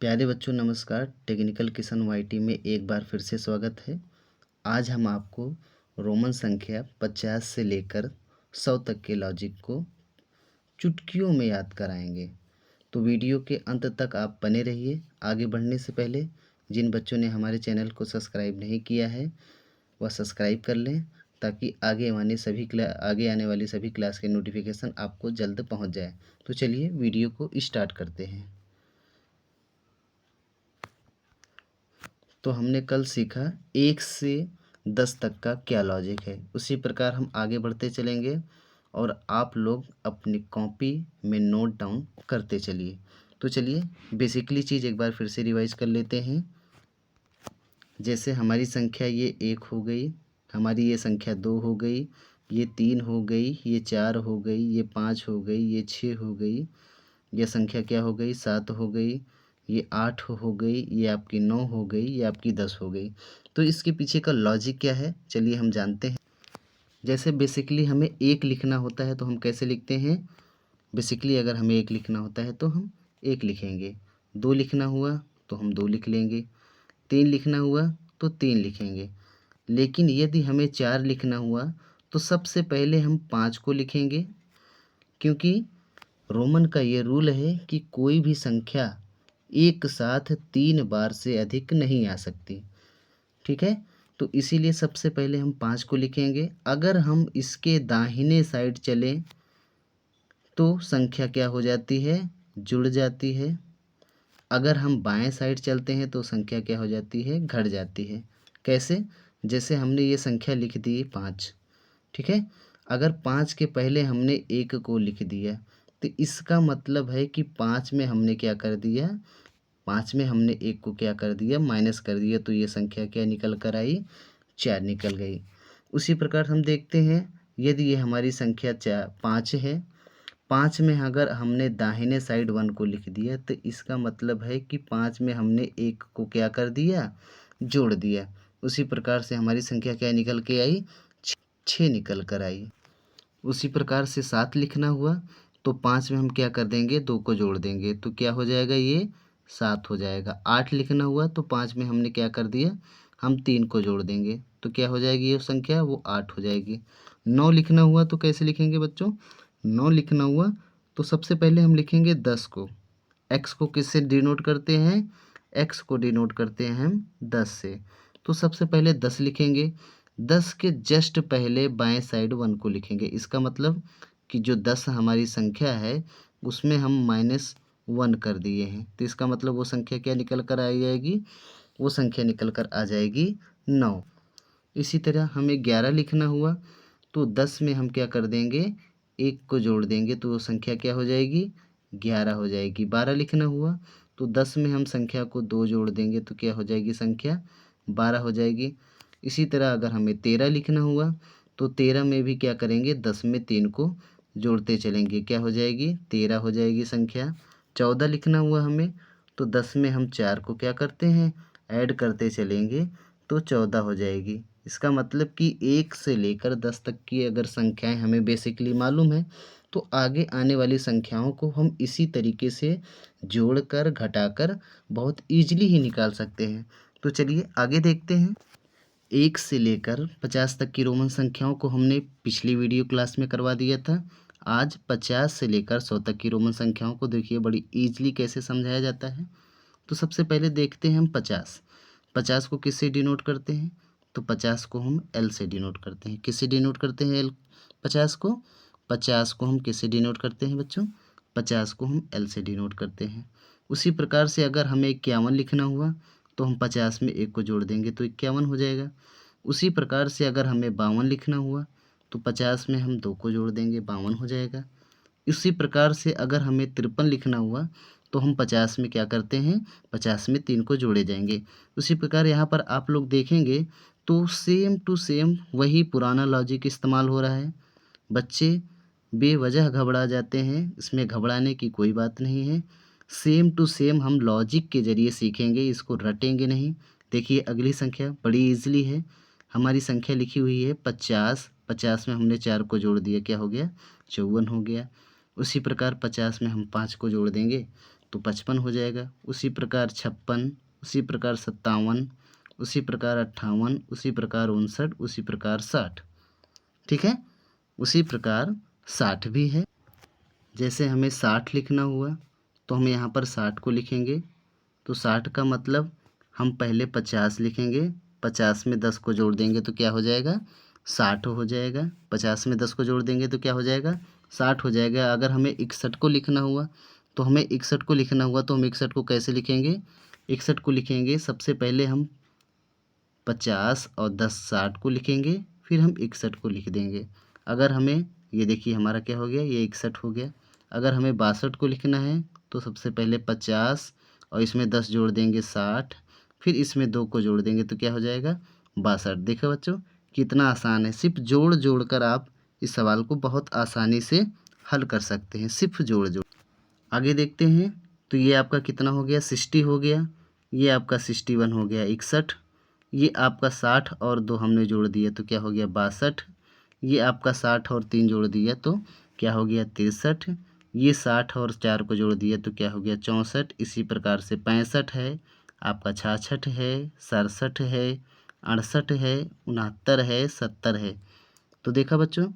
प्यारे बच्चों नमस्कार। टेक्निकल किशन वाईटी में एक बार फिर से स्वागत है। आज हम आपको रोमन संख्या 50 से लेकर 100 तक के लॉजिक को चुटकियों में याद कराएंगे। तो वीडियो के अंत तक आप बने रहिए। आगे बढ़ने से पहले जिन बच्चों ने हमारे चैनल को सब्सक्राइब नहीं किया है वह सब्सक्राइब कर लें, ताकि आगे आने वाली सभी क्लास के नोटिफिकेशन आपको जल्द पहुंच जाए। तो चलिए वीडियो को स्टार्ट करते हैं। तो हमने कल सीखा 1 से 10 तक का क्या लॉजिक है। उसी प्रकार हम आगे बढ़ते चलेंगे और आप लोग अपनी कॉपी में नोट डाउन करते चलिए। तो चलिए बेसिकली चीज़ एक बार फिर से रिवाइज कर लेते हैं। जैसे हमारी संख्या ये 1 हो गई, हमारी ये संख्या 2 हो गई, ये 3 हो गई, ये 4 हो गई, ये 5 हो गई, ये 6 हो गई, यह संख्या क्या हो गई 7 हो गई, ये 8 हो गई, ये आपकी 9 हो गई, ये आपकी 10 हो गई। तो इसके पीछे का लॉजिक क्या है चलिए हम जानते हैं। जैसे बेसिकली हमें 1 लिखना होता है तो हम कैसे लिखते हैं। बेसिकली अगर हमें 1 लिखना होता है तो हम 1 लिखेंगे, 2 लिखना हुआ तो हम 2 लिख लेंगे, 3 लिखना हुआ तो 3 लिखेंगे। लेकिन यदि हमें 4 लिखना हुआ तो सबसे पहले हम 5 को लिखेंगे, क्योंकि रोमन का ये रूल है कि कोई भी संख्या एक साथ 3 बार से अधिक नहीं आ सकती। ठीक है, तो इसीलिए सबसे पहले हम 5 को लिखेंगे। अगर हम इसके दाहिने साइड चलें तो संख्या क्या हो जाती है, जुड़ जाती है। अगर हम बाएं साइड चलते हैं तो संख्या क्या हो जाती है, घट जाती है। कैसे, जैसे हमने ये संख्या लिख दी 5, ठीक है। अगर 5 के पहले हमने 1 को लिख दिया तो इसका मतलब है कि 5 में हमने क्या कर दिया, 5 में हमने 1 को क्या कर दिया, माइनस कर दिया। तो ये संख्या क्या निकल कर आई, 4 निकल गई। उसी प्रकार हम देखते हैं यदि ये हमारी संख्या 5 है, 5 में अगर हमने दाहिने साइड 1 को लिख दिया तो इसका मतलब है कि 5 में हमने 1 को क्या कर दिया, जोड़ दिया। उसी प्रकार से हमारी संख्या क्या निकल के आई, 6 निकल कर आई। उसी प्रकार से 7 लिखना हुआ तो 5 में हम क्या कर देंगे, 2 को जोड़ देंगे तो क्या हो जाएगा, ये 7 हो जाएगा। 8 लिखना हुआ तो 5 में हमने क्या कर दिया, हम 3 को जोड़ देंगे तो क्या हो जाएगी ये संख्या, वो 8 हो जाएगी। 9 लिखना हुआ तो कैसे लिखेंगे बच्चों, 9 लिखना हुआ तो सबसे पहले हम लिखेंगे 10 को। एक्स को किससे डिनोट करते हैं, एक्स को डिनोट करते हैं हम 10 से। तो सबसे पहले 10 लिखेंगे, 10 के जस्ट पहले बाएं साइड 1 को लिखेंगे। इसका मतलब कि जो 10 हमारी संख्या है उसमें हम -1 कर दिए हैं, तो इसका मतलब वो संख्या क्या निकल कर आ जाएगी, वो संख्या निकल कर आ जाएगी 9। इसी तरह हमें 11 लिखना हुआ तो 10 में हम क्या कर देंगे, 1 को जोड़ देंगे तो वो संख्या क्या हो जाएगी, 11 हो जाएगी। 12 लिखना हुआ तो 10 में हम संख्या को 2 जोड़ देंगे तो क्या हो जाएगी, संख्या 12 हो जाएगी। इसी तरह अगर हमें 13 लिखना हुआ तो 13 में भी क्या करेंगे, 10 में 3 को जोड़ते चलेंगे, क्या हो जाएगी, 13 हो जाएगी संख्या। 14 लिखना हुआ हमें तो 10 में हम 4 को क्या करते हैं, ऐड करते चलेंगे तो 14 हो जाएगी। इसका मतलब कि 1 से लेकर 10 तक की अगर संख्याएं हमें बेसिकली मालूम है तो आगे आने वाली संख्याओं को हम इसी तरीके से जोड़कर घटाकर बहुत ईजिली ही निकाल सकते हैं। तो चलिए आगे देखते हैं। 1 से लेकर 50 तक की रोमन संख्याओं को हमने पिछली वीडियो क्लास में करवा दिया था। आज 50 से लेकर 100 तक की रोमन संख्याओं को देखिए बड़ी ईजिली कैसे समझाया जाता है। तो सबसे पहले देखते हैं हम 50। 50 को किससे डिनोट करते हैं, तो 50 को हम एल से डिनोट करते हैं। किससे डिनोट करते हैं एल, 50 को, 50 को हम किससे डिनोट करते हैं बच्चों, 50 को हम एल से डिनोट करते हैं। उसी प्रकार से अगर हमें 51 लिखना हुआ तो हम 50 में 1 को जोड़ देंगे तो 51 हो जाएगा। उसी प्रकार से अगर हमें 52 लिखना हुआ तो 50 में हम 2 को जोड़ देंगे, 52 हो जाएगा। इसी प्रकार से अगर हमें 53 लिखना हुआ तो हम 50 में क्या करते हैं, 50 में 3 को जोड़े जाएंगे। उसी प्रकार यहाँ पर आप लोग देखेंगे तो सेम टू सेम वही पुराना लॉजिक इस्तेमाल हो रहा है। बच्चे बेवजह घबरा जाते हैं, इसमें घबराने की कोई बात नहीं है। सेम टू सेम हम लॉजिक के ज़रिए सीखेंगे, इसको रटेंगे नहीं। देखिए अगली संख्या बड़ी ईजिली है। हमारी संख्या लिखी हुई है 50, 50 में हमने 4 को जोड़ दिया, क्या हो गया, 54 हो गया। उसी प्रकार 50 में हम 5 को जोड़ देंगे तो 55 हो जाएगा। उसी प्रकार 56, उसी प्रकार 57, उसी प्रकार 58, उसी प्रकार 59, उसी प्रकार 60। ठीक है। उसी प्रकार 60 भी है। जैसे हमें 60 लिखना हुआ तो हम यहाँ पर 60 को लिखेंगे। तो 60 का मतलब हम पहले 50 लिखेंगे, 50 में 10 को जोड़ देंगे तो क्या हो जाएगा, 60 हो जाएगा। 50 में 10 को जोड़ देंगे तो क्या हो जाएगा, 60 हो जाएगा। अगर हमें 61 को लिखना हुआ तो हम 61 को कैसे लिखेंगे, 61 को लिखेंगे सबसे पहले हम 50 और 10 60 को लिखेंगे, फिर हम 61 को लिख देंगे। अगर हमें ये देखिए हमारा क्या हो गया, ये 61 हो गया। अगर हमें 62 को लिखना है तो सबसे पहले 50 और इसमें 10 जोड़ देंगे 60, फिर इसमें 2 को जोड़ देंगे तो क्या हो जाएगा, 62। देखो बच्चों कितना आसान है, सिर्फ जोड़ जोड़ कर आप इस सवाल को बहुत आसानी से हल कर सकते हैं, सिर्फ जोड़ जोड़। आगे देखते हैं। तो ये आपका कितना हो गया, 60 हो गया। ये आपका 61 हो गया, 61। ये आपका 60 और 2 हमने जोड़ दिया तो क्या हो गया, 62। ये आपका 60 और 3 जोड़ दिया तो क्या हो गया, 63। ये 60 और 4 को जोड़ दिया तो क्या हो गया, 64। इसी प्रकार से 65 है, आपका 66 है, 67 है, 68 है, 69 है, 70 है। तो देखा बच्चों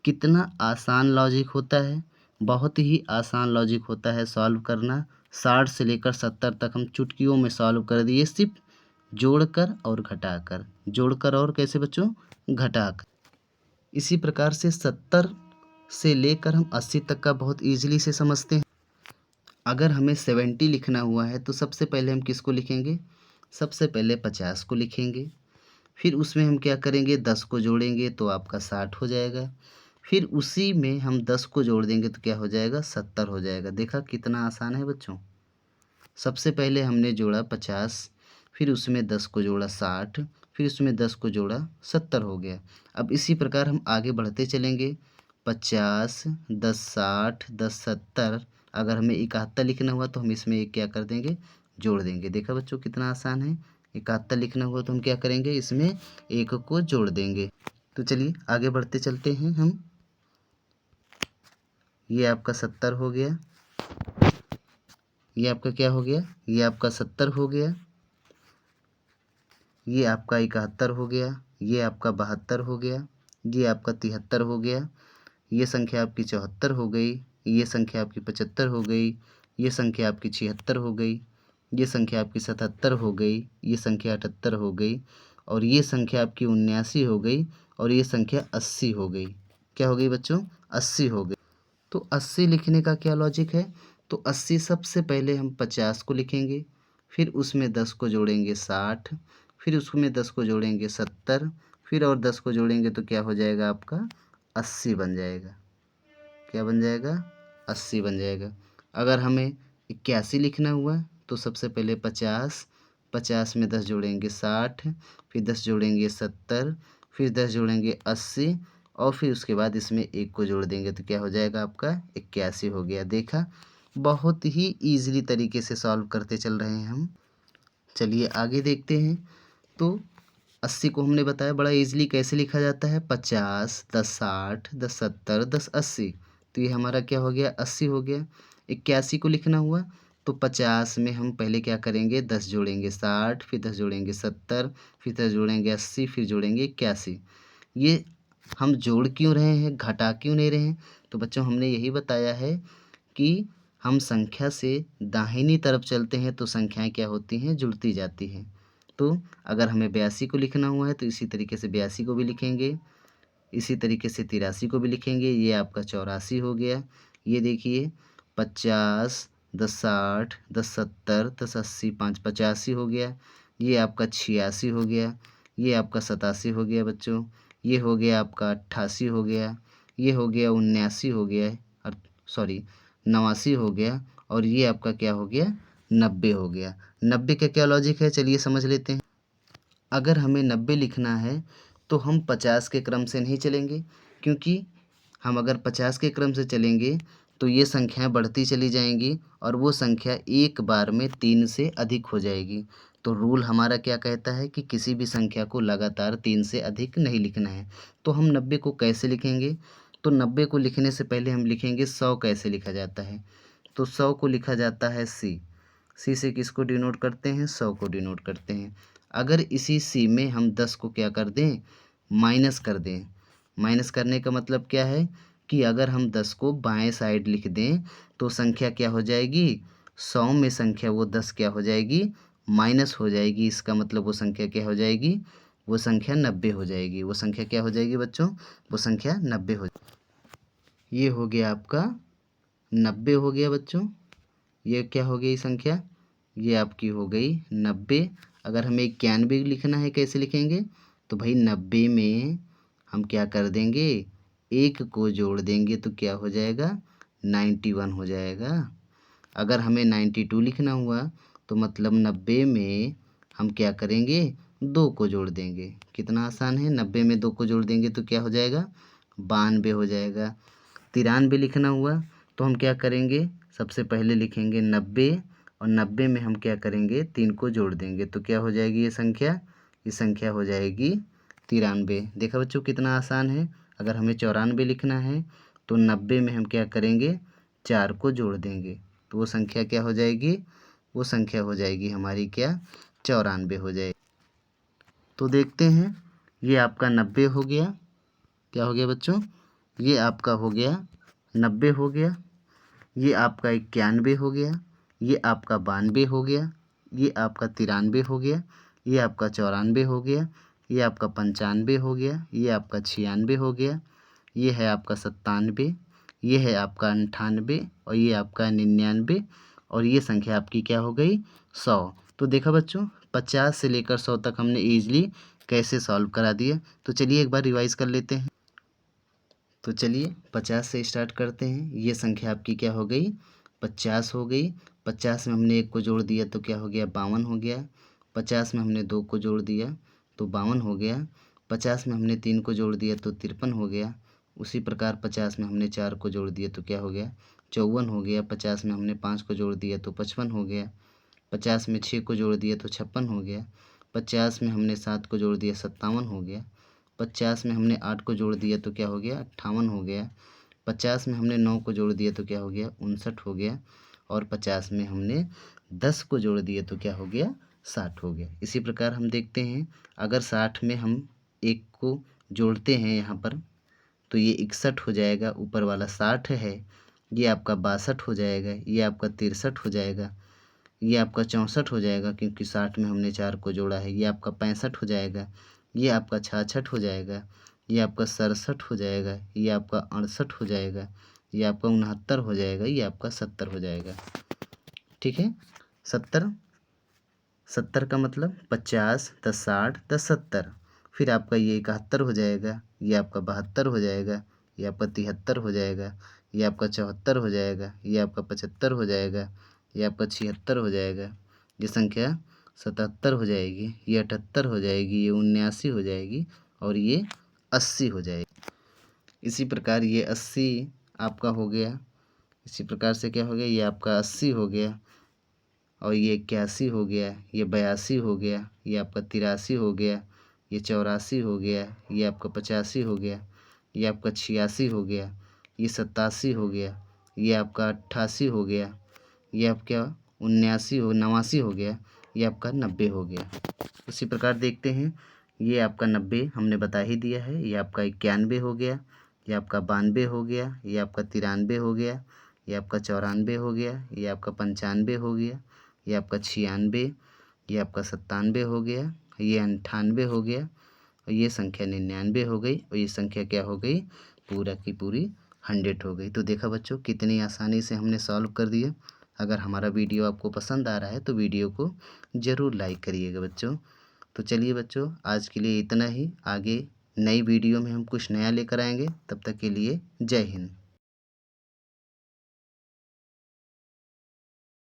कितना आसान लॉजिक होता है, बहुत ही आसान लॉजिक होता है सॉल्व करना। 60 से लेकर 70 तक हम चुटकियों में सॉल्व कर दिए, सिर्फ जोड़कर और घटाकर। जोड़कर और कैसे बच्चों, घटाकर। इसी प्रकार से 70 से लेकर हम 80 तक का बहुत ईजिली से समझते हैं। अगर हमें 70 लिखना हुआ है तो सबसे पहले हम किसको लिखेंगे, सबसे पहले 50 को लिखेंगे, फिर उसमें हम क्या करेंगे, 10 को जोड़ेंगे तो आपका 60 हो जाएगा। फिर उसी में हम 10 को जोड़ देंगे तो क्या हो जाएगा, 70 हो जाएगा। देखा कितना आसान है बच्चों। सबसे पहले हमने जोड़ा 50, फिर उसमें 10 को जोड़ा 60, फिर उसमें 10 को जोड़ा 70 हो गया। अब इसी प्रकार हम आगे बढ़ते चलेंगे। 50, 10 60, 10 70। अगर हमें 71 लिखना हुआ तो हम इसमें एक क्या कर देंगे, जोड़ देंगे। देखा बच्चों कितना आसान है। 71 लिखना हुआ तो हम क्या करेंगे, इसमें एक को जोड़ देंगे। तो चलिए आगे बढ़ते चलते हैं हम। ये आपका 70 हो गया, ये आपका क्या हो गया, ये आपका 70 हो गया, ये आपका 71 हो गया, ये आपका 72 हो गया, ये आपका 73 हो गया, ये संख्या आपकी 74 हो गई, ये संख्या आपकी 75 हो गई, ये संख्या आपकी 76 हो गई, ये संख्या आपकी 77 हो गई, ये संख्या 78 हो गई, और ये संख्या आपकी 79 हो गई, और ये संख्या 80 हो गई। क्या हो गई बच्चों, 80 हो गई। तो 80 लिखने का क्या लॉजिक है, तो 80 सबसे पहले हम 50 को लिखेंगे, फिर उसमें 10 को जोड़ेंगे 60, फिर उसमें 10 को जोड़ेंगे 70, फिर और 10 को जोड़ेंगे तो क्या हो जाएगा आपका, 80 बन जाएगा। क्या बन जाएगा, 80 बन जाएगा। अगर हमें 81 लिखना हुआ तो सबसे पहले 50, 50 में 10 जोड़ेंगे 60, फिर 10 जोड़ेंगे 70, फिर 10 जोड़ेंगे 80, और फिर उसके बाद इसमें एक को जोड़ देंगे तो क्या हो जाएगा आपका, 81 हो गया। देखा बहुत ही ईजिली तरीके से सॉल्व करते चल रहे हैं हम। चलिए आगे देखते हैं। तो 80 को हमने बताया बड़ा ईजिली कैसे लिखा जाता है, 50, 10 60, 10 70, 10 80। तो ये हमारा क्या हो गया, 80 हो गया। 81 को लिखना हुआ तो 50 में हम पहले क्या करेंगे, 10 जोड़ेंगे 60, फिर 10 जोड़ेंगे 70, फिर 10 जोड़ेंगे 80, फिर जोड़ेंगे 81। ये हम जोड़ क्यों रहे हैं, घटा क्यों नहीं रहे हैं, तो बच्चों हमने यही बताया है कि हम संख्या से दाहिनी तरफ चलते हैं तो संख्याएं क्या होती हैं, जुड़ती जाती हैं। तो अगर हमें 82 को लिखना हुआ है तो इसी तरीके से 82 को भी लिखेंगे, इसी तरीके से 83 को भी लिखेंगे। ये आपका 84 हो गया। ये देखिए 50, 10 60, 10 70, 10 80, 5 85 हो गया। ये आपका 86 हो गया। ये आपका 87 हो गया बच्चों। ये हो गया आपका 88 हो गया। ये हो गया 79 हो गया, और सॉरी 89 हो गया, और ये आपका क्या हो गया, 90 हो गया। 90 का क्या लॉजिक है, चलिए समझ लेते हैं। अगर हमें 90 लिखना है तो हम 50 के क्रम से नहीं चलेंगे, क्योंकि हम अगर 50 के क्रम से चलेंगे तो ये संख्याएं बढ़ती चली जाएंगी और वो संख्या एक बार में 3 से अधिक हो जाएगी। तो रूल हमारा क्या कहता है कि किसी भी संख्या को लगातार 3 से अधिक नहीं लिखना है। तो हम 90 को कैसे लिखेंगे, तो 90 को लिखने से पहले हम लिखेंगे 100 कैसे लिखा जाता है। तो 100 को लिखा जाता है सी। सी से किसको डिनोट करते हैं? 100 को डिनोट करते हैं। अगर इसी सी में हम 10 को क्या कर दें? माइनस कर दें। माइनस करने का मतलब क्या है कि अगर हम 10 को बाएं साइड लिख दें तो संख्या क्या हो जाएगी? 100 में संख्या वो 10 क्या हो जाएगी? माइनस हो जाएगी। इसका मतलब वो संख्या क्या हो जाएगी? वो संख्या 90 हो जाएगी। वो संख्या क्या हो जाएगी बच्चों? वो संख्या 90 हो। ये हो गया आपका 90 हो गया बच्चों। ये क्या हो गई संख्या? ये आपकी हो गई 90। अगर हमें 91 लिखना है कैसे लिखेंगे? तो भाई 90 में हम क्या कर देंगे? एक को जोड़ देंगे तो क्या हो जाएगा? 91 हो जाएगा। अगर हमें 92 लिखना हुआ तो मतलब 90 में हम क्या करेंगे? 2 को जोड़ देंगे। कितना आसान है, 90 में 2 को जोड़ देंगे तो क्या हो जाएगा? 92 हो जाएगा। 93 लिखना हुआ तो हम क्या करेंगे? सबसे पहले लिखेंगे 90 और 90 में हम क्या करेंगे? 3 को जोड़ देंगे तो क्या हो जाएगी ये संख्या? ये संख्या हो जाएगी 93। देखा बच्चों कितना आसान है। अगर हमें 94 लिखना है तो 90 में हम क्या करेंगे? 4 को जोड़ देंगे तो वो संख्या क्या हो जाएगी? वो संख्या हो जाएगी हमारी क्या? 94 हो जाएगी। तो देखते हैं, ये आपका 90 हो गया। क्या हो गया बच्चों? ये आपका हो गया 90 हो गया। ये आपका 91 हो गया। ये आपका 92 हो गया। ये आपका 93 हो गया। ये आपका 94 हो गया। ये आपका 95 हो गया। ये आपका 96 हो गया। ये है आपका 97। ये है आपका 98 और ये आपका 99 और ये संख्या आपकी क्या हो गई? 100। तो देखा बच्चों, 50 से लेकर 100 तक हमने ईजिली कैसे सॉल्व करा दिया। तो चलिए एक बार रिवाइज कर लेते हैं। तो चलिए 50 से स्टार्ट करते हैं। ये संख्या आपकी क्या हो गई? 50 हो गई। 50 में हमने 1 को जोड़ दिया तो क्या हो गया? 52 हो गया। 50 में हमने 2 को जोड़ दिया तो 52 हो गया। 50 में हमने 3 को जोड़ दिया तो 53 हो गया। उसी प्रकार 50 में हमने 4 को जोड़ दिया तो क्या हो गया? 54 हो गया। 50 में हमने 5 को जोड़ दिया तो 55 हो गया। 50 में 6 को जोड़ दिया तो 56 हो गया। 50 में हमने 7 को जोड़ दिया 57 हो गया। 50 में हमने 8 को जोड़ दिया तो क्या हो गया? 58 हो गया। 50 में हमने 9 को जोड़ दिया तो क्या हो गया? 59 हो गया। और 50 में हमने 10 को जोड़ दिया तो क्या हो गया? 60 हो गया। इसी प्रकार हम देखते हैं, अगर 60 में हम 1 को जोड़ते हैं यहाँ पर तो ये 61 हो जाएगा। ऊपर वाला 60 है, ये आपका 62 हो जाएगा। ये आपका 63 हो जाएगा। ये आपका 64 हो जाएगा क्योंकि 60 में हमने 4 को जोड़ा है। ये आपका 65 हो जाएगा। ये आपका 66 हो जाएगा। ये आपका 67 हो जाएगा। ये आपका 68 हो जाएगा। ये आपका 69 हो जाएगा। ये आपका 70 हो जाएगा। ठीक है, 70। 70 का मतलब 50 10 60 10 70। फिर आपका ये 71 हो जाएगा। ये आपका 72 हो जाएगा। ये आपका 73 हो जाएगा। ये आपका 74 हो जाएगा। ये आपका 75 हो जाएगा। ये आपका 76 हो जाएगा। ये संख्या 77 हो जाएगी। ये 78 हो जाएगी। ये 79 हो जाएगी और ये 80 हो जाएगी। इसी प्रकार ये 80 आपका हो गया। इसी प्रकार से क्या हो गया? ये आपका 80 हो गया और ये 81 हो गया। ये 82 हो गया। ये आपका 83 हो गया। ये 84 हो गया। ये आपका 85 हो गया। ये आपका 86 हो गया। ये 87 हो गया। ये आपका 88 हो गया। ये आपका 89 हो गया। ये आपका 90 हो गया। उसी प्रकार देखते हैं, ये आपका 90 हमने बता ही दिया है। ये आपका 91 हो गया। ये आपका 92 हो गया। ये आपका 93 हो गया। ये आपका 94 हो गया। ये आपका 95 हो गया। ये आपका 96। ये आपका 97 हो गया। ये 98 हो गया और ये संख्या 99 हो गई और ये संख्या क्या हो गई? पूरा की पूरी 100 हो गई। तो देखा बच्चों कितनी आसानी से हमने सॉल्व कर दिया। अगर हमारा वीडियो आपको पसंद आ रहा है तो वीडियो को ज़रूर लाइक करिएगा बच्चों। तो चलिए बच्चों, आज के लिए इतना ही। आगे नई वीडियो में हम कुछ नया लेकर आएंगे। तब तक के लिए जय हिंद।